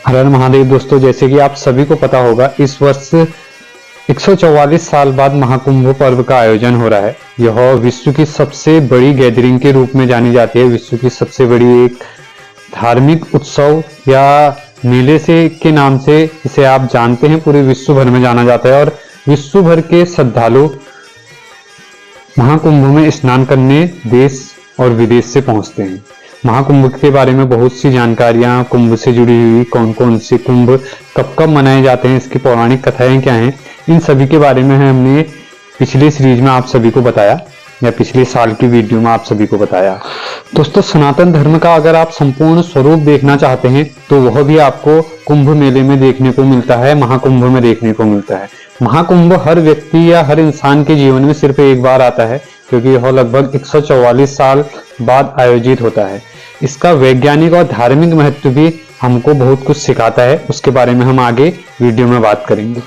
हर हर महादेव दोस्तों, जैसे कि आप सभी को पता होगा, इस वर्ष 144 साल बाद महाकुंभ पर्व का आयोजन हो रहा है। यह विश्व की सबसे बड़ी गैदरिंग के रूप में जानी जाती है। विश्व की सबसे बड़ी एक धार्मिक उत्सव या मेले से के नाम से इसे आप जानते हैं, पूरे विश्व भर में जाना जाता है और विश्व भर के श्रद्धालु महाकुंभ में स्नान करने देश और विदेश से पहुंचते हैं। महाकुंभ के बारे में बहुत सी जानकारियां, कुंभ से जुड़ी हुई कौन कौन से कुंभ कब कब मनाए जाते हैं, इसकी पौराणिक कथाएं क्या हैं, इन सभी के बारे में हमने पिछले सीरीज में आप सभी को बताया या पिछले साल की वीडियो में आप सभी को बताया। दोस्तों, सनातन धर्म का अगर आप संपूर्ण स्वरूप देखना चाहते हैं तो वह भी आपको कुंभ मेले में देखने को मिलता है, महाकुंभ में देखने को मिलता है। महाकुंभ हर व्यक्ति या हर इंसान के जीवन में सिर्फ एक बार आता है, क्योंकि यह लगभग 144 साल बाद आयोजित होता है। इसका वैज्ञानिक और धार्मिक महत्व भी हमको बहुत कुछ सिखाता है, उसके बारे में हम आगे वीडियो में बात करेंगे।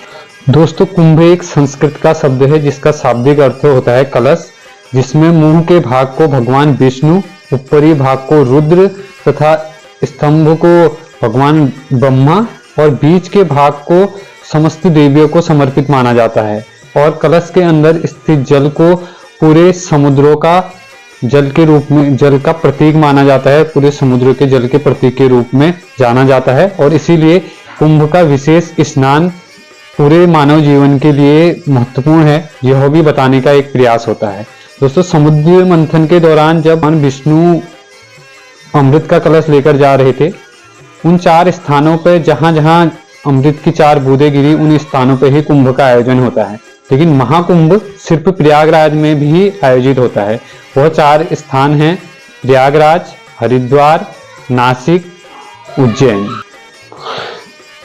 दोस्तों, कुंभ एक संस्कृत का शब्द है जिसका शाब्दिक अर्थ होता है कलश, जिसमें मुंह के भाग को भगवान विष्णु, ऊपरी भाग को रुद्र तथा स्तंभ को भगवान ब्रह्मा और बीच के भाग को समस्त देवियों को समर्पित माना जाता है। और कलश के अंदर स्थित जल को पूरे समुद्रों का जल के रूप में, जल का प्रतीक माना जाता है, पूरे समुद्र के जल के प्रतीक के रूप में जाना जाता है। और इसीलिए कुंभ का विशेष स्नान पूरे मानव जीवन के लिए महत्वपूर्ण है, यह भी बताने का एक प्रयास होता है। दोस्तों, समुद्र मंथन के दौरान जब विष्णु अमृत का कलश लेकर जा रहे थे, उन 4 स्थानों पर जहां जहां अमृत की 4 बूंदें गिरी, उन स्थानों पर ही कुंभ का आयोजन होता है। लेकिन महाकुंभ सिर्फ प्रयागराज में भी आयोजित होता है। वह 4 स्थान हैं प्रयागराज, हरिद्वार, नासिक, उज्जैन।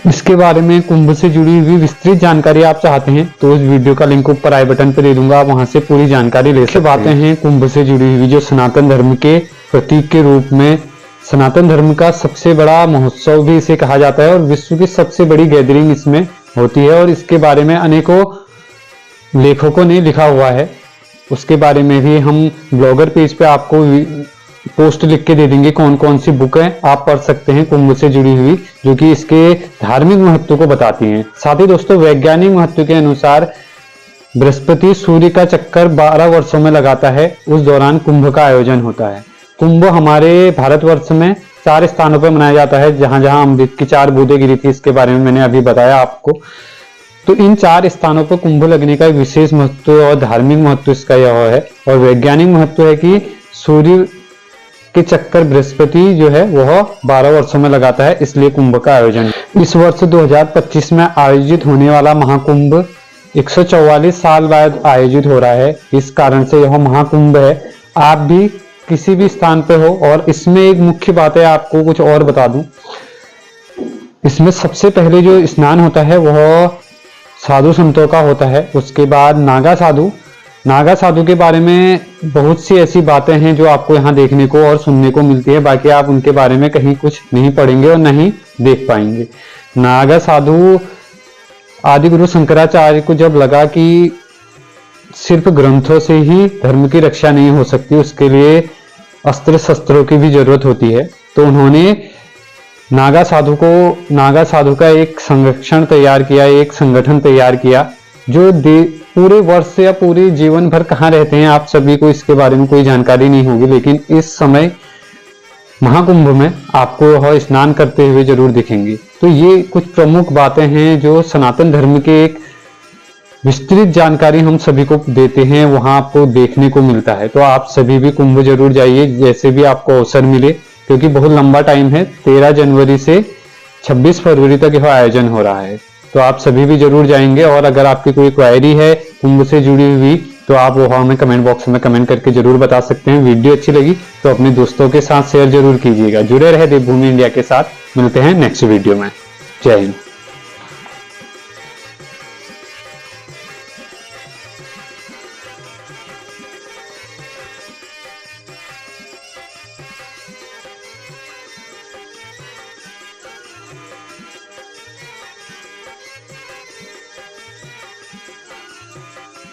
इसके बारे में कुंभ से जुड़ी हुई विस्तृत जानकारी आप चाहते हैं तो उस वीडियो का लिंक ऊपर आई बटन पर दे दूंगा, आप वहां से पूरी जानकारी ले सकते हैं। बातें हैं कुंभ से जुड़ी हुई जो सनातन धर्म के प्रतीक के रूप में, सनातन धर्म का सबसे बड़ा महोत्सव भी इसे कहा जाता है और विश्व की सबसे बड़ी गैदरिंग इसमें होती है। और इसके बारे में अनेकों लेखकों ने लिखा हुआ है, उसके बारे में भी हम ब्लॉगर पेज पे आपको पोस्ट लिख के दे देंगे कौन कौन सी बुक है आप पढ़ सकते हैं कुंभ से जुड़ी हुई, जो कि इसके धार्मिक महत्व को बताती हैं। साथ ही दोस्तों, वैज्ञानिक महत्व के अनुसार बृहस्पति सूर्य का चक्कर 12 वर्षों में लगाता है, उस दौरान कुंभ का आयोजन होता है। कुंभ हमारे भारतवर्ष में 4 स्थानों पर मनाया जाता है, जहां जहां अमृत की 4 बूंदें गिरी थी, इसके बारे में मैंने अभी बताया आपको। तो इन 4 स्थानों पर कुंभ लगने का विशेष महत्व और धार्मिक महत्व इसका यह है। और वैज्ञानिक महत्व है कि सूर्य के चक्कर बृहस्पति जो है वह 12 वर्षों में लगाता है, इसलिए कुंभ का आयोजन। इस वर्ष 2025 में आयोजित होने वाला महाकुंभ 144 साल बाद आयोजित हो रहा है, इस कारण से यह महाकुंभ है। आप भी किसी भी स्थान पे हो, और इसमें एक मुख्य बात है, आपको कुछ और बता दूं, इसमें सबसे पहले जो स्नान होता है वह साधु संतों का होता है। उसके बाद नागा साधु के बारे में बहुत सी ऐसी बातें हैं जो आपको यहाँ देखने को और सुनने को मिलती है, बाकी आप उनके बारे में कहीं कुछ नहीं पढ़ेंगे और नहीं देख पाएंगे। नागा साधु आदि गुरु शंकराचार्य को जब लगा कि सिर्फ ग्रंथों से ही धर्म की रक्षा नहीं हो सकती, उसके लिए अस्त्र शस्त्रों की भी जरूरत होती है, तो उन्होंने नागा साधु का एक संरक्षण तैयार किया, एक संगठन तैयार किया, जो पूरे वर्ष या पूरे जीवन भर कहाँ रहते हैं आप सभी को इसके बारे में कोई जानकारी नहीं होगी, लेकिन इस समय महाकुंभ में आपको वह स्नान करते हुए जरूर दिखेंगे। तो ये कुछ प्रमुख बातें हैं जो सनातन धर्म के एक विस्तृत जानकारी हम सभी को देते हैं, वहां आपको देखने को मिलता है। तो आप सभी भी कुंभ जरूर जाइए, जैसे भी आपको अवसर मिले, क्योंकि बहुत लंबा टाइम है, 13 जनवरी से 26 फरवरी तक यह आयोजन हो रहा है। तो आप सभी भी जरूर जाएंगे। और अगर आपकी कोई क्वेरी है कुंभ से जुड़ी हुई तो आप वो हमें कमेंट बॉक्स में कमेंट करके जरूर बता सकते हैं। वीडियो अच्छी लगी तो अपने दोस्तों के साथ शेयर जरूर कीजिएगा। जुड़े रहे देवभूमि इंडिया के साथ, मिलते हैं नेक्स्ट वीडियो में। जय हिंद।